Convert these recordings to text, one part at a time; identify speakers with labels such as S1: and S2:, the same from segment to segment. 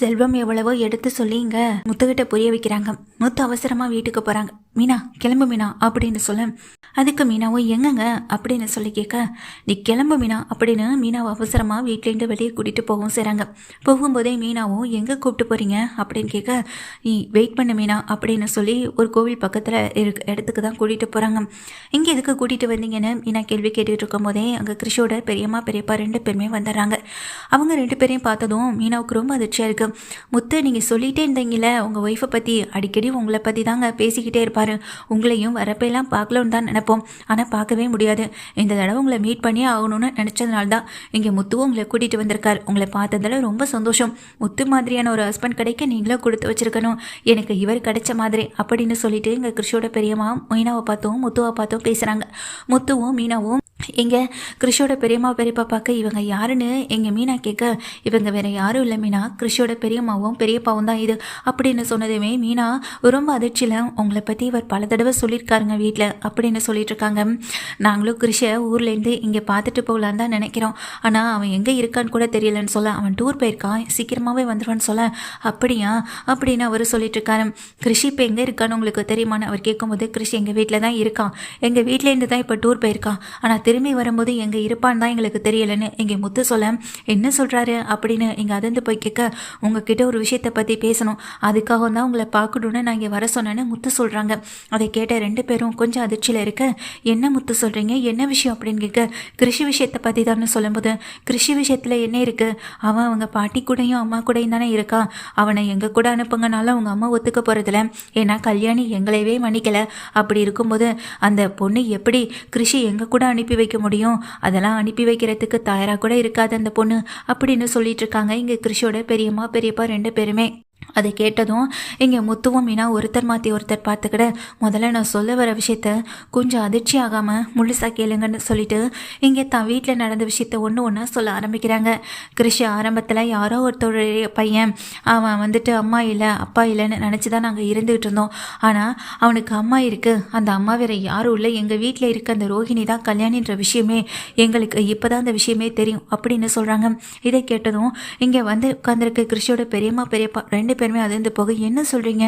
S1: செல்வம் எவ்வளவோ எடுத்து சொல்லி இங்க முத்துக்கிட்ட புரிய வைக்கிறாங்க. முத்து அவசரமா வீட்டுக்கு போறாங்க. மீனா கிளம்பு மீனா அப்படின்னு சொல்ல, அதுக்கு மீனாவும் எங்கங்க அப்படின்னு சொல்லி கேட்க, நீ கிளம்பு மீனா அப்படின்னு மீனாவை அவசரமா வீட்டிலேருந்து வெளியே கூட்டிட்டு போகவும் செய்றாங்க. போகும்போதே மீனாவும் எங்க கூப்பிட்டு போறீங்க அப்படின்னு கேட்க, நீ வெயிட் பண்ண மீனா அப்படின்னு சொல்லி ஒரு கோவில் பக்கத்துல இடத்துக்கு தான் கூட்டிட்டு போறாங்க. இங்க எதுக்கு கூட்டிட்டு வந்தீங்கன்னு மீனா கேள்வி கேட்டுட்டு இருக்கும் போதே அங்க கிருஷோட பெரியம்மா பெரியப்பா 2 பேருமே வந்துடுறாங்க. அவங்க 2 பேரையும் பார்த்ததும் மீனாவுக்கு ரொம்ப அதிர்ச்சியா இருக்கு. முத்து நீங்கள் சொல்லிகிட்டே இருந்தீங்கள உங்கள் ஒய்ஃபை பற்றி, அடிக்கடி உங்களை பற்றி தாங்க பேசிக்கிட்டே இருப்பார், உங்களையும் வரப்பெல்லாம் பார்க்கலன்னு தான் நினைப்போம், ஆனால் பார்க்கவே முடியாது, இந்த தடவை உங்களை மீட் பண்ணி ஆகணும்னு நினச்சதுனால தான் இங்கே முத்துவும் உங்களை கூட்டிகிட்டு வந்திருக்கார், உங்களை பார்த்ததில் ரொம்ப சந்தோஷம், முத்து மாதிரியான ஒரு ஹஸ்பண்ட் கிடைக்க நீங்களும் கொடுத்து வச்சிருக்கணும், எனக்கு இவர் கிடைச்ச மாதிரி அப்படின்னு சொல்லிட்டு இங்கே கிருஷோட பெரியம்மா மீனாவை பார்த்தோம் முத்துவை பார்த்தோம் பேசுகிறாங்க. முத்துவும் மீனாவும் இங்கே கிருஷோட பெரியம்மா பெரியப்பா பார்க்க இவங்க யாருன்னு எங்கள் மீனா கேட்க, இவங்க வேற யாரும் இல்லை மீனா, கிருஷோட பெரியம்மாவும் பெரியப்பாவும் தான் இது அப்படின்னு சொன்னதுமே மீனா ரொம்ப அதிர்ச்சியில், உங்களை பற்றி இவர் பல தடவை சொல்லியிருக்காருங்க வீட்டில் அப்படின்னு சொல்லிட்டு இருக்காங்க. நாங்களும் கிருஷை ஊர்லேருந்து இங்கே பார்த்துட்டு போகலான்னு தான் நினைக்கிறோம், ஆனால் அவன் எங்கே இருக்கான்னு கூட தெரியலன்னு சொல்ல, அவன் டூர் போயிருக்கான் சீக்கிரமாகவே வந்துடுவான்னு சொல்ல, அப்படியா அப்படின்னு அவர் சொல்லிட்டு இருக்காரு. கிருஷி இப்போ எங்கே இருக்கான்னு உங்களுக்கு தெரியுமான்னு அவர் கேட்கும்போது, கிருஷி எங்கள் வீட்டில் தான் இருக்கான், எங்கள் வீட்டிலேருந்து தான் இப்போ டூர் போயிருக்கான், ஆனால் திரும்பி வரும்போது எங்கே இருப்பான்னு தான் எங்களுக்கு தெரியலைன்னு இங்கே முத்து சொல்ல, என்ன சொல்கிறாரு அப்படின்னு இங்கே அதிர்ந்து போய் கேட்க, உங்ககிட்ட ஒரு விஷயத்தை பற்றி பேசணும், அதுக்காக தான் உங்களை பார்க்கணுன்னு நான் இங்கே வர சொன்னேன்னு முத்து சொல்கிறாங்க. அதை கேட்ட 2 பேரும் கொஞ்சம் அதிர்ச்சியில் இருக்க, என்ன முத்து சொல்கிறீங்க, என்ன விஷயம் அப்படின்னு கேட்க, கிருஷி விஷயத்தை பற்றி தானே சொல்லும்போது, கிருஷி விஷயத்தில் என்ன இருக்குது, அவன் அவங்க பாட்டி கூடயும் அம்மா கூடயும் தானே இருக்கான், அவனை எங்கள் கூட அனுப்புங்கனால அவங்க அம்மா ஒத்துக்க போகிறதில்ல, ஏன்னா கல்யாணி எங்களையவே மன்னிக்கலை, அப்படி இருக்கும்போது அந்த பொண்ணு எப்படி கிருஷி எங்கள் கூட அனுப்பி வைக்க முடியும், அதெல்லாம் அனுப்பி வைக்கிறதுக்கு தயாராக கூட இருக்காது அந்த பொண்ணு அப்படின்னு சொல்லிட்டு இருக்காங்க இங்கே கிருஷியோட பெரியம்மா பெரியப்பா 2 பேருமே. அதை கேட்டதும் இங்கே முத்துவும் மீனா ஒருத்தர் மாற்றி ஒருத்தர் பார்த்துக்கிட, முதல்ல நான் சொல்ல வர விஷயத்த கொஞ்சம் அதிர்ச்சி ஆகாமல் முழுசாக கேளுங்கன்னு சொல்லிட்டு இங்கே தான் வீட்டில் நடந்த விஷயத்த ஒன்று ஒன்றா சொல்ல ஆரம்பிக்கிறாங்க. கிருஷி ஆரம்பத்தில் யாரோ ஒருத்தருடைய பையன், அவன் வந்துட்டு அம்மா இல்லை அப்பா இல்லைன்னு நினச்சி தான் நாங்கள் இருந்துகிட்டு இருந்தோம், ஆனால் அவனுக்கு அம்மா இருக்குது, அந்த அம்மா வேறு யாரும் இல்லை, எங்கள் வீட்டில் இருக்க அந்த ரோஹிணி தான் கல்யாணின்ற விஷயமே எங்களுக்கு இப்போ தான் அந்த விஷயமே தெரியும் அப்படின்னு சொல்கிறாங்க. இதை கேட்டதும் இங்கே வந்து உட்காந்துருக்க கிருஷியோட பெரியம்மா பெரியப்பா 2 பேருமே அதிர்ந்து போக, என்ன சொல்கிறீங்க,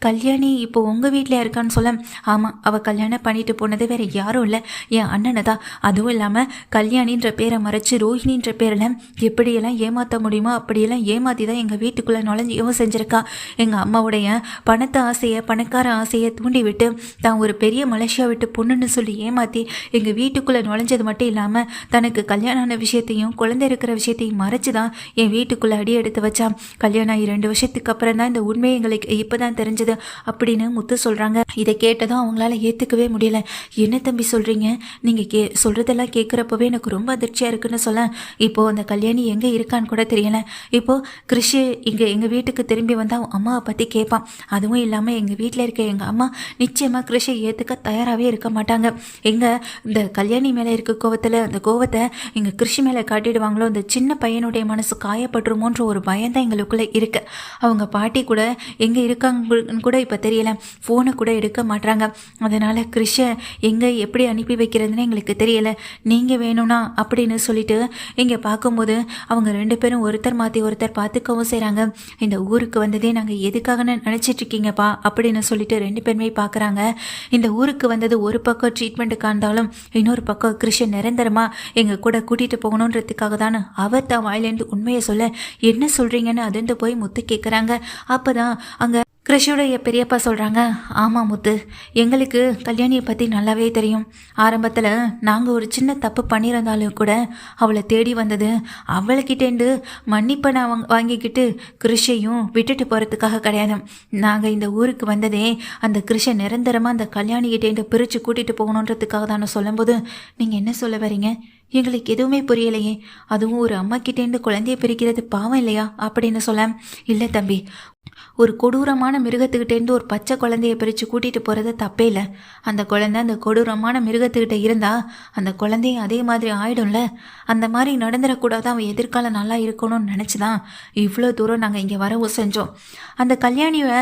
S1: கல்யாணி இப்போ உங்கள் வீட்டில் இருக்கான்னு சொல்ல, ஆமாம் அவள் கல்யாணம் பண்ணிட்டு போனது வேறு யாரும் இல்லை என் அண்ணனை தான், அதுவும் இல்லாமல் கல்யாணின்ற பேரை மறைச்சி ரோஹிணின்ற பேரில் எப்படியெல்லாம் ஏமாற்ற முடியுமோ அப்படியெல்லாம் ஏமாற்றி தான் எங்கள் வீட்டுக்குள்ளே நுழைஞ்சியும் செஞ்சுருக்கா, எங்கள் அம்மாவுடைய பணத்தை ஆசையை பணக்கார ஆசையை தூண்டி விட்டு தான் ஒரு பெரிய மலேசியா விட்டு பொண்ணுன்னு சொல்லி ஏமாற்றி எங்கள் வீட்டுக்குள்ளே நுழைஞ்சது மட்டும் இல்லாமல் தனக்கு கல்யாணம் ஆன விஷயத்தையும் குழந்தை இருக்கிற விஷயத்தையும் மறைச்சி தான் என் வீட்டுக்குள்ளே அடி எடுத்து வச்சான், கல்யாணம் ஆகி 2 வருஷத்துக்கு அப்புறம் தான் இந்த உண்மையை எங்களுக்கு இப்போதான் தெரிஞ்சது அப்படின்னு முத்து சொல்கிறாங்க. இதை கேட்டதும் அவங்களால ஏற்றுக்கவே முடியல. என்ன தம்பி சொல்கிறீங்க, நீங்கள் சொல்கிறதெல்லாம் கேட்குறப்பவே எனக்கு ரொம்ப அதிர்ச்சியாக இருக்குன்னு சொல்ல, இப்போது அந்த கல்யாணி எங்கே இருக்கான்னு கூட தெரியல, இப்போது கிருஷி இங்கே எங்கள் வீட்டுக்கு திரும்பி வந்தால் அம்மாவை பற்றி கேட்பான், அதுவும் இல்லாமல் எங்கள் வீட்டில் இருக்க எங்கள் அம்மா நிச்சயமாக கிருஷியை ஏற்றுக்க தயாராகவே இருக்க மாட்டாங்க, எங்கள் இந்த கல்யாணி மேலே இருக்க கோவத்தில் அந்த கோவத்தை எங்கள் கிருஷி மேலே காட்டிடுவாங்களோ, இந்த சின்ன பையனுடைய மனசு காயப்பட்டுருமோன்ற ஒரு பயம்தான் எங்களுக்குள்ளே இருக்குது, அவங்க பாட்டி கூட எங்கே இருக்காங்கன்னு கூட இப்போ தெரியல, ஃபோனை கூட எடுக்க மாட்டாங்க, அதனால் கிருஷை எங்கே எப்படி அனுப்பி வைக்கிறதுன்னு எங்களுக்கு தெரியலை, நீங்கள் வேணும்னா அப்படின்னு சொல்லிட்டு இங்கே பார்க்கும்போது அவங்க 2 பேரும் ஒருத்தர் மாற்றி ஒருத்தர் பார்த்துக்கவும் செய்கிறாங்க. இந்த ஊருக்கு வந்ததே நாங்கள் எதுக்காகன்னு நினச்சிட்டு இருக்கீங்கப்பா அப்படின்னு சொல்லிட்டு 2 பேருமே பார்க்குறாங்க. இந்த ஊருக்கு வந்தது ஒரு பக்கம் ட்ரீட்மெண்ட்டுக்காக இருந்தாலும் இன்னொரு பக்கம் கிருஷை நிரந்தரமாக எங்கள் கூட கூட்டிகிட்டு போகணுன்றதுக்காக தானே அவர் தான் வாயிலேருந்து உண்மையை சொல்ல, என்ன சொல்கிறீங்கன்னு அதிர்ந்து போய் முத்து கேட்குறாங்க. அப்போதான் அங்கே கிருஷியோடைய பெரியப்பா சொல்கிறாங்க, ஆமாம் முத்து, எங்களுக்கு கல்யாணியை பற்றி நல்லாவே தெரியும், ஆரம்பத்தில் நாங்கள் ஒரு சின்ன தப்பு பண்ணியிருந்தாலும் கூட அவளை தேடி வந்தது அவளைக்கிட்டேருந்து மன்னிப்பை நான் வாங்கிக்கிட்டு கிருஷையும் விட்டுட்டு போகிறதுக்காக கிடையாது, நாங்கள் இந்த ஊருக்கு வந்ததே அந்த கிருஷை நிரந்தரமாக அந்த கல்யாணிக்கிட்டேருந்து பிரித்து கூட்டிகிட்டு போகணுன்றதுக்காக தானே சொல்லும்போது, நீங்கள் என்ன சொல்ல வரீங்க, எங்களுக்கு எதுவுமே புரியலையே, அதுவும் ஒரு அம்மா கிட்டேருந்து குழந்தைய பிரிக்கிறது பாவம் இல்லையா அப்படின்னு சொல்ல, இல்லை தம்பி ஒரு கொடூரமான மிருகத்துக்கிட்டேருந்து ஒரு பச்சை குழந்தைய பிரித்து கூட்டிகிட்டு போகிறது தப்பே இல்லை. அந்த குழந்தை அந்த கொடூரமான மிருகத்துக்கிட்ட இருந்தால் அந்த குழந்தையும் அதே மாதிரி ஆயிடும்ல. அந்த மாதிரி நடந்துடக்கூடாது, அவன் எதிர்காலம் நல்லா இருக்கணும்னு நினச்சி தான் இவ்வளோ தூரம் நாங்கள் இங்கே வரவும் செஞ்சோம். அந்த கல்யாணியை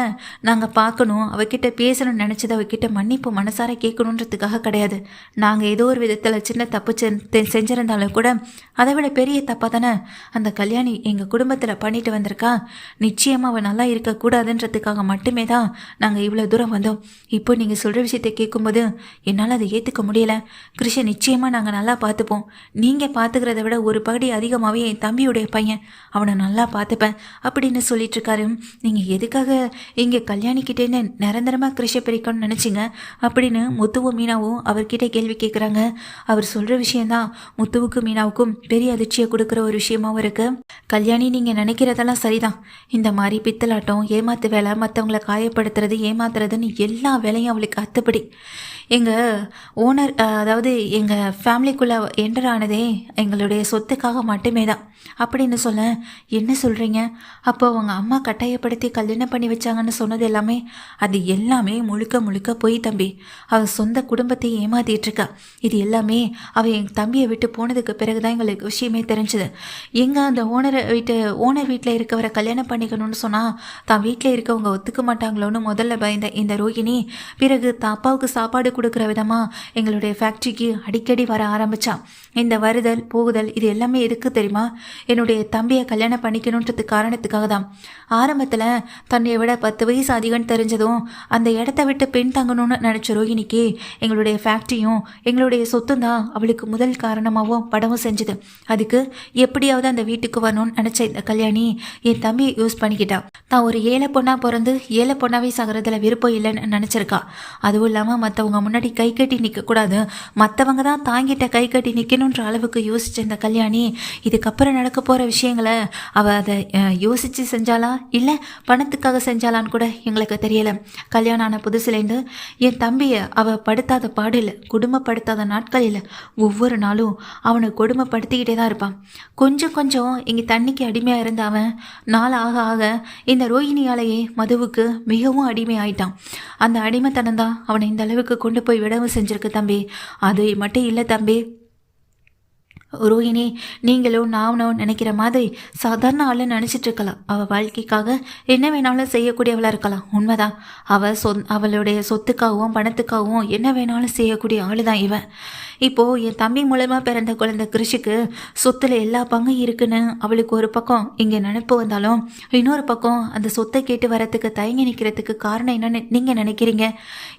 S1: நாங்கள் பார்க்கணும், அவகிட்ட பேசணும்னு நினச்சது அவகிட்ட மன்னிப்பு மனசார கேட்கணுன்றதுக்காக கிடையாது. நாங்கள் ஏதோ ஒரு விதத்தில் சின்ன தப்பு செஞ்சிருந்தாலும் கூட அதை விட பெரிய தப்பாக தானே அந்த கல்யாணி எங்கள் குடும்பத்தில் பண்ணிட்டு வந்திருக்கா. நிச்சயமாக அவன் நல்லா இருக்கக்கூடாதுன்றதுக்காக மட்டுமே தான் நாங்கள் இவ்வளோ தூரம் வந்தோம். இப்போ நீங்கள் சொல்கிற விஷயத்தை கேட்கும்போது என்னால் அதை ஏற்றுக்க முடியலை. கிருஷ்ண நிச்சயமாக நாங்கள் நல்லா பார்த்துப்போம். நீங்கள் பார்த்துக்கிறத விட ஒரு பகுதி அதிகமாகவே என் தம்பியுடைய பையன், அவனை நல்லா பார்த்துப்பேன் அப்படின்னு சொல்லிட்டு இருக்காரு. நீங்கள் எதுக்காக இங்கே கல்யாணிக்கிட்டேன்னு நிரந்தரமாக கிருஷ்ண பிரிக்கணும்னு நினச்சிங்க அப்படின்னு முத்துவும் மீனாவும் அவர்கிட்ட கேள்வி கேட்குறாங்க. அவர் சொல்கிற விஷயந்தான் முத்துவுக்கும் மீனாவுக்கும் பெரிய அதிர்ச்சியை கொடுக்குற ஒரு விஷயமாவும் இருக்குது. கல்யாணி நீங்கள் நினைக்கிறதெல்லாம் சரிதான். இந்த மாதிரி பித்தலாட்டம், ஏமாத்து வேலை, மற்றவங்களை காயப்படுத்துறது, ஏமாத்துறதுன்னு எல்லா வேலையும் அவளுக்கு அத்துப்படி. எங்கள் ஓனர், அதாவது எங்கள் ஃபேமிலிக்குள்ளே என்டர் ஆனதே எங்களுடைய சொத்துக்காக மட்டுமே தான் அப்படின்னு சொல்ல, என்ன சொல்கிறீங்க? அப்போ அவங்க அம்மா கட்டாயப்படுத்தி கல்யாணம் பண்ணி வச்சாங்கன்னு சொன்னது எல்லாமே அது எல்லாமே முழுக்க முழுக்க போய் தம்பி. அவள் சொந்த குடும்பத்தை ஏமாத்திட்டுருக்கா. இது எல்லாமே அவள் என் தம்பியை விட்டு போனதுக்கு பிறகு தான் எங்களுக்கு விஷயமே தெரிஞ்சுது. எங்கே அந்த ஓனர் வீட்டில் இருக்கவரை கல்யாணம் பண்ணிக்கணும்னு சொன்னால் தான் வீட்டில் இருக்கவங்க ஒத்துக்க மாட்டாங்களோன்னு முதல்ல பயந்த இந்த ரோகிணி பிறகு அப்பாவுக்கு சாப்பாடு கொடுக்குற விதமாக எங்களுடைய ஃபேக்ட்ரிக்கு அடிக்கடி வர ஆரம்பித்தான். இந்த வருதல் போகுதல் இது எல்லாமே எதுக்கு தெரியுமா? என்னுடைய தம்பியை கல்யாணம் பண்ணிக்கணுன்றது காரணத்துக்காக தான். ஆரம்பத்தில் தன்னை விட 10 வயசு அதிகம் தெரிஞ்சதும் அந்த இடத்த விட்டு பெண் தங்கணும்னு நினச்ச ரோகிணிக்கு எங்களுடைய ஃபேக்ட்ரியும் எங்களுடைய சொத்தும் தான் அவளுக்கு முதல் காரணமாகவும் படமும் செஞ்சுது. அதுக்கு எப்படியாவது அந்த வீட்டுக்கு வரணும்னு நினச்ச இந்த கல்யாணி என் தம்பியை யூஸ் பண்ணிக்கிட்டான். தான் ஒரு ஏழை பொண்ணாக பிறந்து ஏழை பொண்ணாவே சாகிறதுல விருப்பம் இல்லைன்னு நினச்சிருக்கா. அதுவும் இல்லாமல் மற்றவங்க முன்னாடி கை கட்டி நிற்கக்கூடாது, மற்றவங்க தான் தாங்கிட்ட கை கட்டி நிற்கணுன்ற அளவுக்கு யோசிச்ச இந்த கல்யாணி இதுக்கப்புறம் நடக்க போகிற விஷயங்களை அவள் அதை யோசித்து செஞ்சாலா இல்லை பணத்துக்காக செஞ்சாலான்னு கூட எங்களுக்கு தெரியலை. கல்யாணம் ஆன புதுசுலேருந்து என் தம்பியை அவள் படுத்தாத பாடு இல்லை, கொடுமைப்படுத்தாத நாட்கள் இல்லை. ஒவ்வொரு நாளும் அவனை கொடுமைப்படுத்திக்கிட்டே தான் இருப்பான். கொஞ்சம் கொஞ்சம் இங்கே தண்ணிக்கு அடிமையாக இருந்த அவன் நாள் ஆக ஆக இந்த ரோஹிணியாலேயே மதுவுக்கு மிகவும் அடிமையாயிட்டான். அந்த அடிமைத்தனம் தான் அவனை இந்த அளவுக்கு கொண்டு போய் விடவும் செஞ்சிருக்கு தம்பி. அது மட்டும் இல்லை தம்பி, ரோஹிணி நீங்களும் நானும் நினைக்கிற மாதிரி சாதாரண ஆளு நினச்சிட்டு இருக்கலாம். அவள் வாழ்க்கைக்காக என்ன வேணாலும் செய்யக்கூடியவளாக இருக்கலாம், உண்மைதான். அவளுடைய சொத்துக்காகவும் பணத்துக்காகவும் என்ன வேணாலும் செய்யக்கூடிய ஆளு தான் இவன். இப்போது என் தம்பி மூலமாக பிறந்த குழந்தை கிருஷிக்கு சொத்தில் எல்லா பங்கும் இருக்குன்னு அவளுக்கு ஒரு பக்கம் இங்கே நினைப்பு வந்தாலும் இன்னொரு பக்கம் அந்த சொத்தை கேட்டு வரத்துக்கு தயங்கி நிற்கிறதுக்கு காரணம் என்னன்னு நீங்கள் நினைக்கிறீங்க?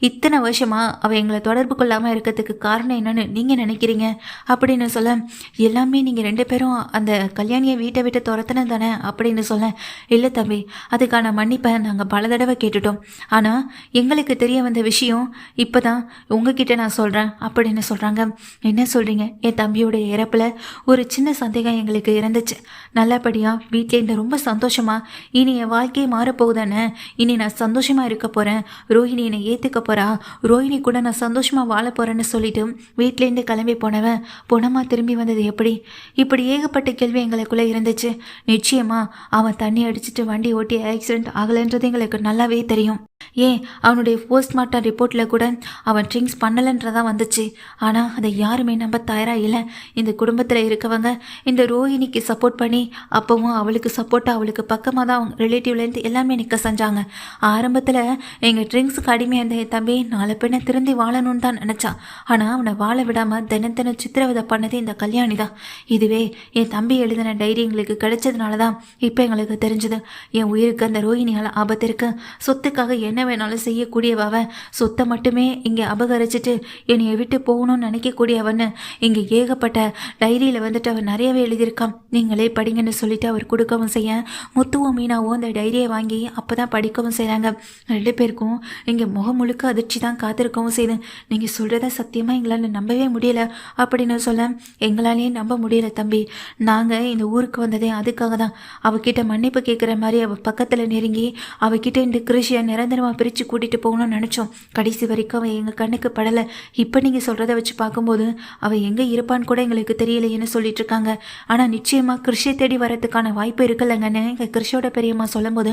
S1: இத்தனை வருஷமாக அவள் எங்களை தொடர்பு கொள்ளாமல் இருக்கிறதுக்கு காரணம் என்னன்னு நீங்கள் நினைக்கிறீங்க அப்படின்னு சொல்ல, எல்லாமே நீங்கள் 2 பேரும் அந்த கல்யாணியை வீட்டை விட்டு துரத்துனது தானே அப்படின்னு சொல்ல, இல்லை தம்பி அதுக்கான மன்னிப்பை நாங்கள் பல தடவை கேட்டுட்டோம். ஆனால் எங்களுக்கு தெரிய வந்த விஷயம் இப்போ தான் உங்ககிட்ட நான் சொல்கிறேன் அப்படின்னு சொல்கிறாங்க. என்ன சொல்கிறீங்க? என் தம்பியோடைய இறப்பில் ஒரு சின்ன சந்தேகம் எங்களுக்கு இருந்துச்சு. நல்லபடியாக வீட்டிலேருந்து ரொம்ப சந்தோஷமாக இனி என் வாழ்க்கையை மாறப்போகுதானே, இனி நான் சந்தோஷமாக இருக்க போகிறேன், ரோஹிணி என்னை ஏற்றுக்க போகிறா, ரோஹிணி கூட நான் சந்தோஷமாக வாழ போகிறேன்னு சொல்லிட்டு வீட்டிலேருந்து கிளம்பி போனவன் பொணமாக திரும்பி வந்தது எப்படி? இப்படி ஏகப்பட்ட கேள்வி எங்களுக்குள்ளே இருந்துச்சு. நிச்சயமாக அவன் தண்ணி அடிச்சுட்டு வண்டி ஓட்டி ஆக்சிடென்ட் ஆகலைன்றது எங்களுக்கு நல்லாவே தெரியும். ஏன் அவனுடைய போஸ்ட்மார்ட்டம் ரிப்போர்ட்டில் கூட அவன் ட்ரிங்க்ஸ் பண்ணலைன்றதான் வந்துச்சு. ஆனால் அதை யாருமே நம்ப தயாராக இல்லை. இந்த குடும்பத்தில் இருக்கவங்க இந்த ரோஹிணிக்கு சப்போர்ட் பண்ணி அப்போவும் அவளுக்கு சப்போர்ட்டாக அவளுக்கு பக்கமாக தான் அவங்க ரிலேட்டிவ்லேருந்து எல்லாமே நிற்க செஞ்சாங்க. ஆரம்பத்தில் எங்கள் ட்ரிங்க்ஸுக்கு அடிமையாக இருந்த என் தம்பி நாலு பெண்ணை திருந்தி வாழணும்னு தான் நினச்சான். ஆனால் அவனை வாழ விடாமல் தினம் சித்திரவதை பண்ணது இந்த கல்யாணி தான். இதுவே என் தம்பி எழுதின டைரி எங்களுக்கு கிடைச்சதுனால தான் இப்போ எங்களுக்கு தெரிஞ்சுது என் உயிருக்கு அந்த ரோஹிணியால் ஆபத்து இருக்கு. சொத்துக்காக என்ன வேணாலும் செய்யக்கூடியவ, சொத்தை மட்டுமே இங்கே அபகரிச்சிட்டு என்னைய விட்டு போகணும்னு நினைக்கக்கூடியவன்னு இங்கே ஏகப்பட்ட டைரியில் வந்துட்டு அவர் நிறையவே எழுதியிருக்கான். நீங்களே படிங்கன்னு சொல்லிட்டு அவர் கொடுக்கவும் செய்ய, முத்துவும் மீனாவும் அந்த டைரியை வாங்கி அப்போ தான் படிக்கவும் செய்கிறாங்க. 2 பேருக்கும் இங்கே முகம் முழுக்க அதிர்ச்சி தான் காத்திருக்கவும் செய்யுது. நீங்கள் சொல்கிறத சத்தியமாக எங்களால் நம்பவே முடியலை அப்படின்னு சொல்ல, எங்களாலேயே நம்ப முடியலை தம்பி. நாங்கள் இந்த ஊருக்கு வந்ததே அதுக்காக தான். அவகிட்ட மன்னிப்பு கேட்குற மாதிரி அவள் பக்கத்தில் நெருங்கி அவகிட்ட இந்த கிருஷியை நிரந்தரமாக பத்திரமா பிரித்து கூட்டிகிட்டு போகணும்னு நினச்சோம். கடைசி வரைக்கும் அவள் எங்கள் கண்ணுக்கு படலை. இப்போ நீங்கள் சொல்கிறத வச்சு பார்க்கும்போது அவள் எங்கே இருப்பான்னு கூட எங்களுக்கு தெரியலையேன்னு சொல்லிட்டு இருக்காங்க. ஆனால் நிச்சயமாக கிருஷியை தேடி வரதுக்கான வாய்ப்பு இருக்குல்லங்கன்னு எங்கள் கிருஷியோட பெரியம்மா சொல்லும்போது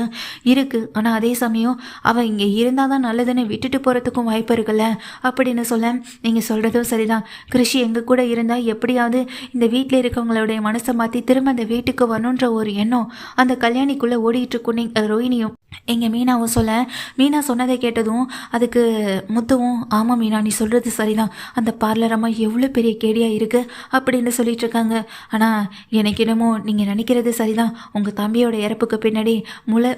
S1: இருக்குது. ஆனால் அதே சமயம் அவள் இங்கே இருந்தால் தான் நல்லதுன்னு விட்டுட்டு போகிறதுக்கும் வாய்ப்பு இருக்குல்ல அப்படின்னு சொல்ல, நீங்கள் சொல்கிறதும் சரிதான். கிருஷி எங்கள் கூட இருந்தால் எப்படியாவது இந்த வீட்டில் இருக்கவங்களுடைய மனசை மாற்றி திரும்ப அந்த வீட்டுக்கு வரணுன்ற ஒரு எண்ணம் அந்த கல்யாணிக்குள்ளே ஓடிட்டு இருக்கும். ரோஹிணியும் எங்கள் மீனாவும் சொல்ல, மீனா சொன்னதை கேட்டதும் அதுக்கு முத்துவும், ஆமாம் மீனா நீ சொல்கிறது சரிதான், அந்த பார்லர் அம்மா எவ்வளோ பெரிய கேடியாக இருக்குது அப்படின்னு சொல்லிட்டு இருக்காங்க. ஆனால் எனக்கு என்னமோ நீங்கள் நினைக்கிறது சரிதான். உங்கள் தம்பியோட இறப்புக்கு பின்னாடி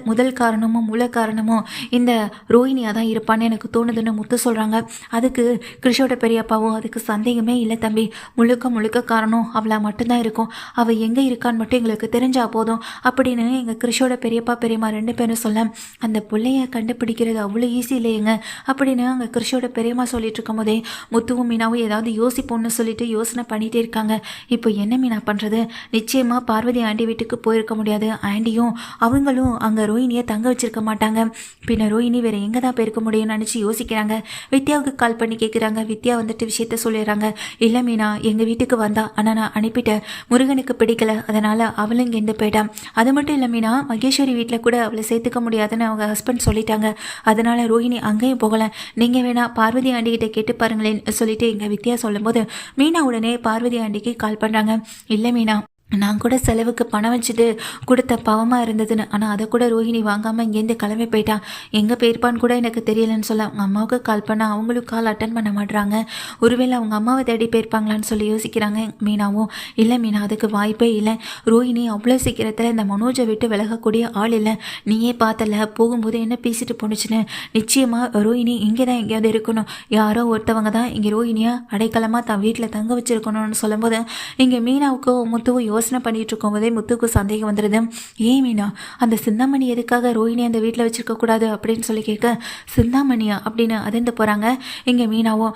S1: முதல் காரணமும் மூல காரணமும் இந்த ரோஹிணியாக தான் இருப்பான்னு எனக்கு தோணுதுன்னு முத்து சொல்கிறாங்க. அதுக்கு கிருஷோட பெரியப்பாவும், அதுக்கு சந்தேகமே இல்லை தம்பி, முழுக்க காரணம் அவளை மட்டும்தான் இருக்கும். அவள் எங்கே இருக்கான்னு மட்டும் எங்களுக்கு தெரிஞ்சா போதும் அப்படின்னு எங்கள் கிருஷோட பெரியப்பா பெரியம்மா 2 பேரும் சொல்ல, அந்த பிள்ளைய கண்டுபிடிக்கிறது அவ்வளோ ஈஸி இல்லையேங்க அப்படின்னு அங்கே கிருஷியோட பெரியம்மா சொல்லிட்டு இருக்கும் போதே முத்துவும் மீனாவும் ஏதாவது யோசிப்போன்னு சொல்லிட்டு யோசனை பண்ணிகிட்டே இருக்காங்க. இப்போ என்ன மீனா பண்ணுறது? நிச்சயமாக பார்வதி ஆண்டி வீட்டுக்கு போயிருக்க முடியாது. ஆண்டியும் அவங்களும் அங்கே ரோஹிணியை தங்க வச்சிருக்க மாட்டாங்க. பின்ன ரோஹிணி வேறு எங்கே தான் போயிருக்க முடியும்னு நினச்சி யோசிக்கிறாங்க. வித்யாவுக்கு கால் பண்ணி கேட்குறாங்க. வித்யா வந்துட்டு விஷயத்த சொல்லிடுறாங்க. இல்லை மீனா எங்கள் வீட்டுக்கு வந்தா, ஆனால் நான் அனுப்பிட்டேன். முருகனுக்கு பிடிக்கல, அதனால் அவளும் இங்கேருந்து போயிட்டான். அது மட்டும் இல்லை மீனா, மகேஸ்வரி வீட்டில் கூட அவளை சேர்த்துக்க முடியாதுன்னு அவங்க ஹஸ்பண்ட் சொல்லிட்டாங்க. அதனால ரோஹிணி அங்கேயும் போகல. நீங்கள் வேணா பார்வதி ஆண்டிகிட்ட கேட்டு பாருங்களேன்னு சொல்லிட்டு எங்கள் வித்யா சொல்லும்போது மீனா உடனே பார்வதி ஆண்டிக்கு கால் பண்ணுறாங்க. இல்லை மீனா, நான் கூட செலவுக்கு பணம் வச்சுட்டு கொடுத்த பாவமாக இருந்ததுன்னு, ஆனால் அதை கூட ரோஹிணி வாங்காமல் இங்கேருந்து கிளம்பி போயிட்டான். எங்கே போயிருப்பான்னு கூட எனக்கு தெரியலன்னு சொல்ல அவங்க அம்மாவுக்கு கால் பண்ணால் அவங்களும் கால் அட்டன் பண்ண மாட்றாங்க. ஒருவேளை அவங்க அம்மாவை தேடி போயிருப்பாங்களான்னு சொல்லி யோசிக்கிறாங்க மீனாவும். இல்லை மீனா, அதுக்கு வாய்ப்பே இல்லை. ரோஹிணி அவ்வளோ சீக்கிரத்தில் இந்த மனோஜை விட்டு விலகக்கூடிய ஆள் இல்லை. நீயே பார்த்தல போகும்போது என்ன பேசிட்டு போணுச்சுன்னு. நிச்சயமாக ரோஹிணி இங்கே தான் எங்கேயாவது இருக்கணும். யாரோ ஒருத்தவங்க தான் இங்கே ரோஹிணியை அடைக்கலமாக தான் வீட்டில் தங்க வச்சிருக்கணும்னு சொல்லும்போது இங்கே மீனாவுக்கு முத்துவும் யோசனை பண்ணிட்டு இருக்கும் போதே முத்துக்கு சந்தேகம் வந்துடுது. ஏன் மீனா, அந்த சிந்தாமணி எதுக்காக ரோஹிணி அந்த வீட்டில் வச்சிருக்க கூடாது அப்படின்னு சொல்லி கேட்க, சிந்தாமணியா அப்படின்னு அதிர்ந்து போகிறாங்க. இங்கே மீனாவும்,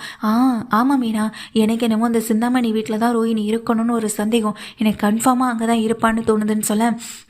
S1: ஆமாம் மீனா, எனக்கு என்னமோ அந்த சிந்தாமணி வீட்டில் தான் ரோஹிணி இருக்கணும்னு ஒரு சந்தேகம். எனக்கு கன்ஃபார்மாக அங்கே தான் இருப்பான்னு தோணுதுன்னு சொல்ல,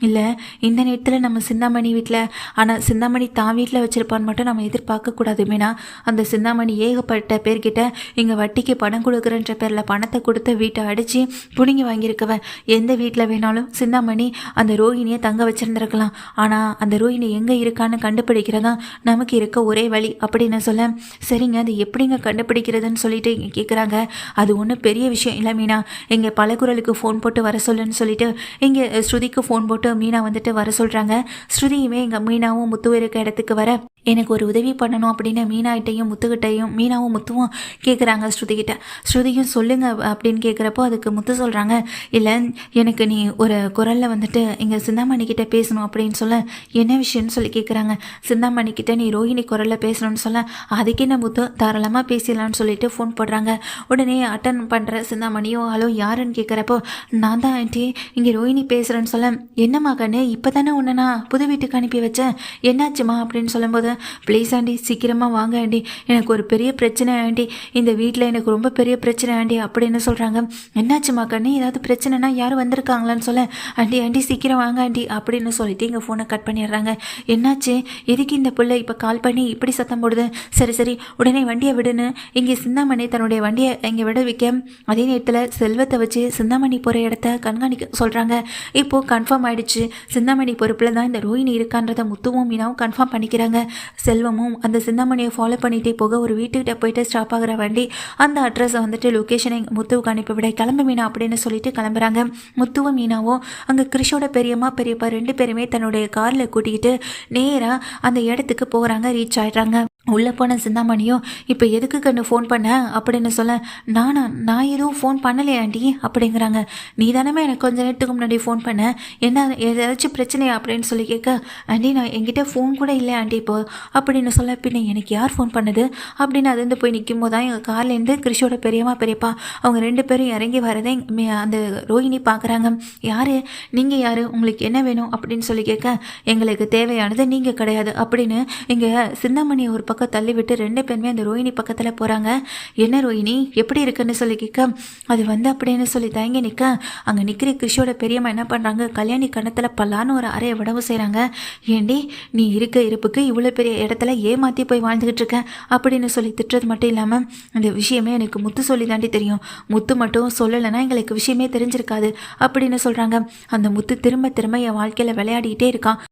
S1: இல்லை இந்த நேரத்தில் நம்ம சிந்தாமணி வீட்டில், ஆனால் சிந்தாமணி தான் வீட்டில் வச்சிருப்பான்னு மட்டும் நம்ம எதிர்பார்க்கக்கூடாது மீனா. அந்த சிந்தாமணி ஏகப்பட்ட பேர்கிட்ட இங்கே வட்டிக்கு பணம் கொடுக்குறன்ற பேரில் பணத்தை கொடுத்து வீட்டை அடித்து புடுங்கி வாங்கியிருக்கவன். எந்த வீட்டில் வேணாலும் சிந்தாமணி அந்த ரோஹிணியை தங்க வச்சிருந்துருக்கலாம். ஆனால் அந்த ரோஹிணி எங்கே இருக்கான்னு கண்டுபிடிக்கிறதா நமக்கு இருக்க ஒரே வழி அப்படின்னு சொல்ல, சரிங்க அது எப்படிங்க கண்டுபிடிக்கிறதுன்னு சொல்லிட்டு இங்கே கேட்குறாங்க. அது ஒன்றும் பெரிய விஷயம் இல்லை மீனா, இங்கே பலகுரலுக்கு ஃபோன் போட்டு வர சொல்லுன்னு சொல்லிட்டு இங்கே ஸ்ருதிக்கு ஃபோன் போட்டு மீனா வந்துட்டு வர சொல்கிறாங்க. ஸ்ருதியுமே எங்கள் மீனாவும் முத்து இருக்க இடத்துக்கு வர, எனக்கு ஒரு உதவி பண்ணணும் அப்படின்னு மீனாகிட்டையும் முத்துக்கிட்டையும் மீனாவும் முத்துவும் கேட்குறாங்க ஸ்ருதிக்கிட்ட. ஸ்ருதியும் சொல்லுங்க அப்படின்னு கேட்குறப்போ அதுக்கு முத்து சொல்கிறாங்க, இல்லை எனக்கு நீ ஒரு குரலில் வந்துட்டு இங்கே சிந்தாமணிக்கிட்ட பேசணும் அப்படின்னு சொல்ல, என்ன விஷயம்னு சொல்லி கேட்குறாங்க. சிந்தாமணிக்கிட்ட நீ ரோஹிணி குரலில் பேசணும்னு சொல்ல, அதுக்கு என்ன முத்து தாராளமாக பேசிடலான்னு சொல்லிட்டு ஃபோன் போடுறாங்க. உடனே அட்டன் பண்ணுற சிந்தாமணியும் ஹலோ யாருன்னு கேட்குறப்போ, நான் தான் ஆண்டி இங்கே ரோஹிணி பேசுகிறேன்னு சொல்ல, என்னம்மா கண்ணு இப்போ தானே உன்னை நான் புது வீட்டுக்கு அனுப்பி வச்சேன், என்னாச்சுமா அப்படின்னு சொல்லும்போது, ப்ளீஸ் ஆண்டி சீக்கிரமாக வாங்க ஆண்டி, எனக்கு ஒரு பெரிய பிரச்சனை ஆண்டி, இந்த வீட்டில் எனக்கு ரொம்ப பெரிய பிரச்சனை ஆண்டி அப்படின்னு சொல்கிறாங்க. என்னாச்சுமா கண்ணு, ஏதாவது பிரச்சனைனா யாரும் வந்திருக்காங்களான்னு சொல்ல, ஆண்டி சீக்கிரம் வாங்க ஆண்டி அப்படின்னு சொல்லிட்டு இங்கே ஃபோனை கட் பண்ணிடுறாங்க. என்னாச்சு, எதுக்கு இந்த பிள்ளை இப்போ கால் பண்ணி இப்படி சத்தம் போடுது? சரி உடனே வண்டியை விடுன்னு இங்கே சிந்தாமணி தன்னுடைய வண்டியை இங்கே விட வைக்க, அதே நேரத்தில் செல்வத்தை வச்சு சிந்தாமணி போகிற இடத்த கண்காணிக்க சொல்கிறாங்க. இப்போது கன்ஃபார்ம் ஆகிடுச்சு, சிந்தாமணி பொறுப்பில் தான் இந்த ரோஹிணி இருக்கான்றதை முத்துவும் மீனாவும் கன்ஃபார்ம் பண்ணிக்கிறாங்க. செல்வமும் அந்த சிந்தாமணியை ஃபாலோ பண்ணிகிட்டே போக ஒரு வீட்டுக்கிட்ட போயிட்டு ஸ்டாப் ஆகிற வண்டி அந்த அட்ரஸை வந்துட்டு லொக்கேஷனை முத்துவுக்கு அனுப்பிவிட, கிளம்பு மீனா அப்படின்னு சொல்லிட்டு கிளம்புறாங்க. முத்துவும் மீனாவும் அங்கே கிருஷோட பெரியம்மா பெரியப்பா 2 பேருமே தன்னுடைய காரில் கூட்டிக்கிட்டு நேராக அந்த இடத்துக்கு போகிறாங்க. ரீச் ஆகிடுறாங்க. உள்ளே போன சிந்தாமணியும், இப்போ எதுக்கு கண்ணு ஃபோன் பண்ண அப்படின்னு சொல்ல, நான் எதுவும் ஃபோன் பண்ணலையே ஆண்டி அப்படிங்கிறாங்க. நீ தானே எனக்கு கொஞ்சம் நேரத்துக்கு முன்னாடி ஃபோன் பண்ண, என்ன ஏதாச்சும் பிரச்சனையா அப்படின்னு சொல்லி கேட்க, ஆண்டி நான் என்கிட்ட ஃபோன் கூட இல்லை ஆண்டி இப்போ அப்படின்னு சொல்ல, பின்ன எனக்கு யார் ஃபோன் பண்ணது அப்படின்னு அது வந்து போய் நிற்கும் போது தான் எங்கள் கார்லேருந்து கிருஷோட பெரியம்மா பெரியப்பா அவங்க 2 பேரும் இறங்கி வரதே அந்த ரோஹிணி பார்க்குறாங்க. யார் நீங்கள், யார், உங்களுக்கு என்ன வேணும் அப்படின்னு சொல்லி கேட்க, எங்களுக்கு தேவையானது நீங்கள் கிடையாது அப்படின்னு இங்கே சிந்தாமணியை ஒரு பக்கம் பக்கம் தள்ளி விட்டு 2 பேருமே அந்த ரோஹிணி பக்கத்தில் போகிறாங்க. என்ன ரோஹிணி எப்படி இருக்குன்னு சொல்லி கேட்க, அது அப்படின்னு சொல்லி தயங்கி நிற்க, அங்கே நிற்கிற கிறிஷோட பெரியம்மா என்ன பண்ணுறாங்க, கல்யாணி கணத்தில் பல்லான்னு ஒரு அறையை விடவு செய்கிறாங்க. ஏண்டி நீ இருக்க இருப்புக்கு இவ்வளோ பெரிய இடத்துல ஏமாற்றி போய் வாழ்ந்துக்கிட்டு இருக்க அப்படின்னு சொல்லி திட்டுறது மட்டும் இல்லாமல், இந்த விஷயமே எனக்கு முத்து சொல்லி தாண்டி தெரியும், முத்து மட்டும் சொல்லலைன்னா எங்களுக்கு விஷயமே தெரிஞ்சிருக்காது அப்படின்னு சொல்கிறாங்க. அந்த முத்து திரும்ப திரும்ப என் வாழ்க்கையில் விளையாடிக்கிட்டே இருக்கான்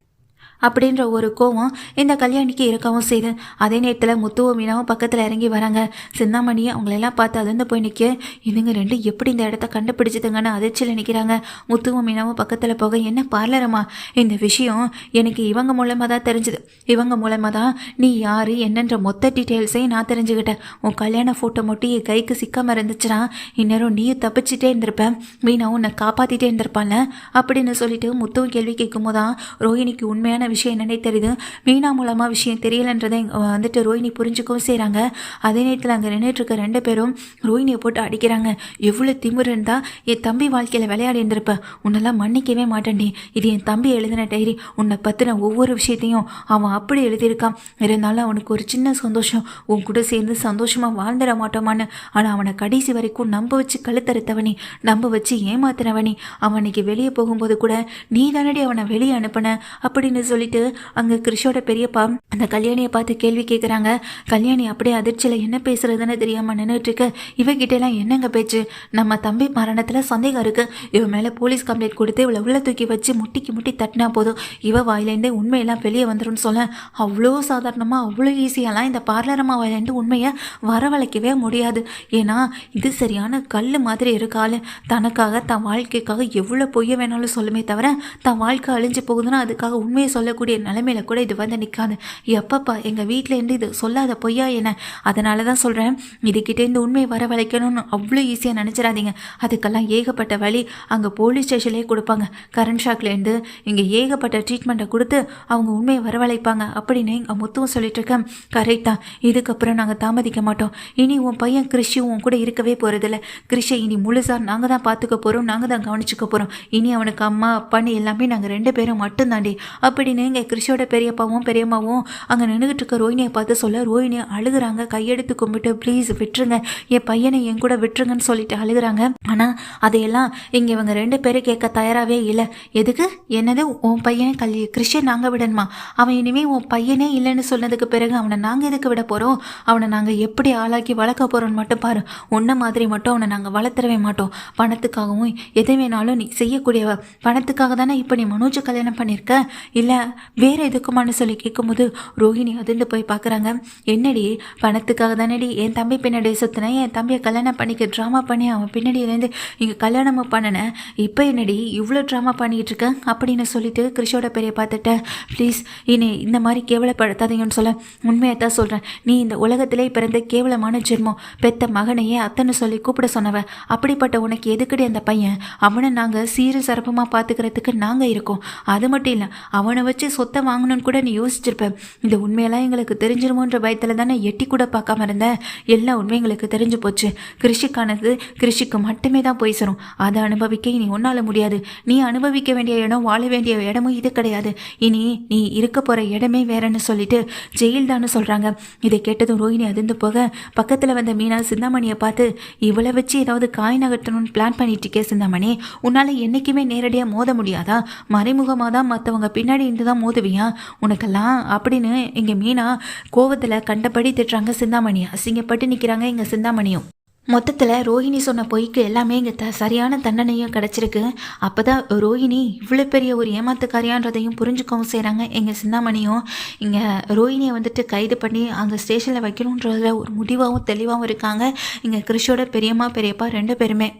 S1: அப்படின்ற ஒரு கோவம் இந்த கல்யாணிக்கு இருக்கவும் செய்யுது. அதே நேரத்தில் முத்துவும் மீனாவும் பக்கத்தில் இறங்கி வராங்க. சிந்தாமணி அவங்களெல்லாம் பார்த்து அதிர்ந்து போய் நிற்க, இதுங்க ரெண்டு எப்படி இந்த இடத்த கண்டுபிடிச்சதுங்கன்னு அதிர்ச்சியில் நிற்கிறாங்க. முத்துவும் மீனாவும் பக்கத்தில் போக, என்ன பார்லரம்மா, இந்த விஷயம் எனக்கு இவங்க மூலமாக தான் தெரிஞ்சுது. இவங்க மூலமாக தான் நீ யார் என்னன்ற மொத்த டீட்டெயில்ஸையும் நான் தெரிஞ்சுக்கிட்டேன். உன் கல்யாண ஃபோட்டோ மட்டும் என் கைக்கு சிக்காமல் இருந்துச்சுன்னா இந்நேரம் நீயும் தப்பிச்சுட்டே இருந்திருப்பேன், மீனாவும் உன்னை காப்பாற்றிட்டே இருந்திருப்பான்ல அப்படின்னு சொல்லிட்டு முத்துவும் கேள்வி கேட்கும் போதான் ரோஹிணிக்கு உண்மையான விஷயம் என்னன்னே தெரியுது. மீனா மூலமாக விஷயம் தெரியலன்றதை வந்துட்டு ரோஹிணி புரிஞ்சுக்கவும் செய்கிறாங்க. அதே நேரத்தில் அங்கே நின்றுட்டு இருக்க 2 பேரும் ரோஹிணியை போட்டு அடிக்கிறாங்க. எவ்வளோ திமிரு இருந்தால் என் தம்பி வாழ்க்கையில் விளையாடி இருந்திருப்பேன், உன்னெல்லாம் மன்னிக்கவே மாட்டேன்டி. இது என் தம்பி எழுதின டைரி, உன்னை பற்றின ஒவ்வொரு விஷயத்தையும் அவன் அப்படி எழுதியிருக்கான். இருந்தாலும் அவனுக்கு ஒரு சின்ன சந்தோஷம், உன் கூட சேர்ந்து சந்தோஷமாக வாழ்ந்துட மாட்டோமான்னு. ஆனால் அவனை கடைசி வரைக்கும் நம்ப வச்சு கழுத்தறுத்தவனி, நம்ப வச்சு ஏமாத்தினவனி. அவனுக்கு வெளியே போகும்போது கூட நீ தானடி அவனை வெளியே அனுப்பின அப்படின்னு சொல்லிட்டு அங்கே கிறிஷோட பெரியப்பா அந்த கல்யாணியை பார்த்து கேள்வி கேட்குறாங்க. கல்யாணி அப்படியே அதிர்ச்சியில் என்ன பேசுறதுன்னு தெரியாமல் நின்றுட்டு இருக்கு. இவகிட்டலாம் என்னங்க பேச்சு, நம்ம தம்பி மரணத்தில் சந்தேகம் இருக்குது, இவன் மேலே போலீஸ் கம்ப்ளைண்ட் கொடுத்து இவளை உள்ள தூக்கி வச்சு முட்டி தட்டினா போதும், இவ வாயிலேருந்தே உண்மையெல்லாம் வெளியே வந்துடும் சொல்ல. அவ்வளோ சாதாரணமாக அவ்வளோ ஈஸியாலாம் இந்த பார்லரம்மா வாயிலேருந்து உண்மையை வரவழைக்கவே முடியாது. ஏன்னா இது சரியான கல் மாதிரி இருக்காள். தனக்காக தன் வாழ்க்கைக்காக எவ்வளோ பொய்ய வேணாலும் சொல்லுமே தவிர தன் வாழ்க்கை அழிஞ்சு போகுதுன்னா அதுக்காக உண்மையை சொல்லக்கூடிய நிலைமையில கூட இது வந்து நிற்காது. எப்பப்பா எங்கள் வீட்டிலேருந்து இது சொல்லாத பொய்யா என்ன? அதனால தான் சொல்கிறேன், இதுக்கிட்டேருந்து உண்மையை வரவழைக்கணும்னு அவ்வளோ ஈஸியாக நினச்சிடாதீங்க. அதுக்கெல்லாம் ஏகப்பட்ட வழி அங்கே போலீஸ் ஸ்டேஷன்லேயே கொடுப்பாங்க. கரண்ட் ஷாக்லேருந்து இங்கே ஏகப்பட்ட ட்ரீட்மெண்ட்டை கொடுத்து அவங்க உண்மையை வரவழைப்பாங்க அப்படின்னு எங்கள் முத்துவும் சொல்லிட்டு இருக்கேன். கரெக்ட் தான், இதுக்கப்புறம் நாங்கள் தாமதிக்க மாட்டோம். இனி உன் பையன் கிறிஷும் உன் கூட இருக்கவே போகிறதில்ல. கிறிஷை இனி முழுசாக நாங்கள் தான் பார்த்துக்க போகிறோம், நாங்கள் தான் கவனிச்சுக்க போகிறோம். இனி அவனுக்கு அம்மா அப்பான்னு எல்லாமே நாங்கள் 2 பேரும் மட்டும்தாண்டி அப்படின்னு இங்கே கிறிஷோட பெரியப்பாவும் பெரியம்மாவும் அங்கே நின்றுக்கிட்டு இருக்க ரோஹிணியை பார்த்து சொல்ல, ரோஹிணியை அழுகுறாங்க. கையெடுத்து கும்பிட்டு ப்ளீஸ் விட்டுருங்க, என் பையனை என் கூட விட்டுருங்கன்னு சொல்லிட்டு அழுகுறாங்க. ஆனால் அதையெல்லாம் இங்கே இவங்க 2 பேரும் கேட்க தயாராகவே இல்லை. எதுக்கு, என்னது உன் பையனை கிறிஷை நாங்கள் விடணுமா? அவன் இனிமேல் உன் பையனே இல்லைன்னு சொன்னதுக்கு பிறகு அவனை நாங்கள் எதுக்கு விட போகிறோம்? அவனை நாங்கள் எப்படி ஆளாக்கி வளர்க்க போகிறோன்னு மட்டும் பாரு. உன்ன மாதிரி மட்டும் அவனை நாங்கள் வளர்த்துறவே மாட்டோம். பணத்துக்காகவும் எதை வேணாலும் நீ செய்யக்கூடியவ. பணத்துக்காக தானே இப்போ நீ மனோஜ் கல்யாணம் பண்ணியிருக்க, இல்லை வேறு எதுக்குமான்னு சொல்லி கேட்கும்போது ரோஹிணி அதிர்ந்து போய் பார்க்குறாங்க. என்னடி பணத்துக்காக தானடி என் தம்பி பின்னாடி சுற்றினேன், என் தம்பியை கல்யாணம் பண்ணிக்க ட்ராமா பண்ணி அவன் பின்னாடியிலேருந்து இங்கே கல்யாணமும் பண்ணினேன், இப்போ என்னடி இவ்வளோ ட்ராமா பண்ணிக்கிட்டு இருக்க அப்படின்னு சொல்லிட்டு கிறிஷோட பெரிய பார்த்துட்டேன். ப்ளீஸ் இனி இந்த மாதிரி கேவலப்படுத்தாதீங்கன்னு சொல்ல, உண்மையை தான் சொல்கிறேன், நீ இந்த உலகத்திலே பிறந்த கேவலமான ஜென்மம், பெத்த மகனையே அத்தனை சொல்லி கூப்பிட சொன்னவ. அப்படிப்பட்ட உனக்கு எதுக்கடி அந்த பையன்? அவனை நாங்கள் சீரு சிறப்புமாக பார்த்துக்கிறதுக்கு நாங்கள் இருக்கோம். அது மட்டும் இல்லை, அவனை வச்சு சொத்தை வாங்கணும்னு கூட நீ யோசிச்சிருப்பேன். இந்த உண்மையெல்லாம் எங்களுக்கு தெரிஞ்சிருமோன்ற பயத்தில் தானே எட்டி கூட பார்க்காம இருந்தேன். எல்லா உண்மை எங்களுக்கு தெரிஞ்சு போச்சு. கிருஷிக்கானது கிருஷிக்கு மட்டுமே தான் போய் சேரும். அதை அனுபவிக்க இனி உன்னால் முடியாது. நீ அனுபவிக்க வேண்டிய இடம், வாழ வேண்டிய இடமும் இது கிடையாது. இனி நீ இருக்க போகிற இடமே வேறன்னு சொல்லிட்டு ஜெயில் தான்னு சொல்கிறாங்க. இதை கேட்டதும் ரோஹிணி அதிர்ந்து போக பக்கத்தில் வந்த மீனா சிந்தாமணியை பார்த்து, இவளை வச்சு ஏதாவது காய் நகர்த்தணும்னு பிளான் பண்ணிட்டு இருக்கே சிந்தாமணி, உன்னால் என்றைக்குமே நேரடியாக மோத முடியாதா? மறைமுகமாக தான் மற்றவங்க பின்னாடி இருந்து தான் மோதுவியா உனக்கெல்லாம் அப்படின்னு இங்கே மீனா கோவத்தில் கண்டபடி திட்டுறாங்க. சிந்தாமணியை அசிங்கப்பட்டு நிற்கிறாங்க இங்கே சிந்தாமணியும். மொத்தத்தில் ரோஹிணி சொன்ன பொய்க்கு எல்லாமே இங்கே சரியான தண்டனையும் கிடச்சிருக்கு. அப்போ தான் ரோஹிணி இவ்வளோ பெரிய ஒரு ஏமாத்துக்காரியான்றதையும் புரிஞ்சுக்கவும் செய்கிறாங்க எங்கள் சிந்தாமணியும். இங்கே ரோஹிணியை வந்துட்டு கைது பண்ணி அங்கே ஸ்டேஷனில் வைக்கணுன்றதில் ஒரு முடிவாகவும் தெளிவாகவும் இருக்காங்க இங்கே கிறிஷோட பெரியம்மா பெரியப்பா 2 பேருமே.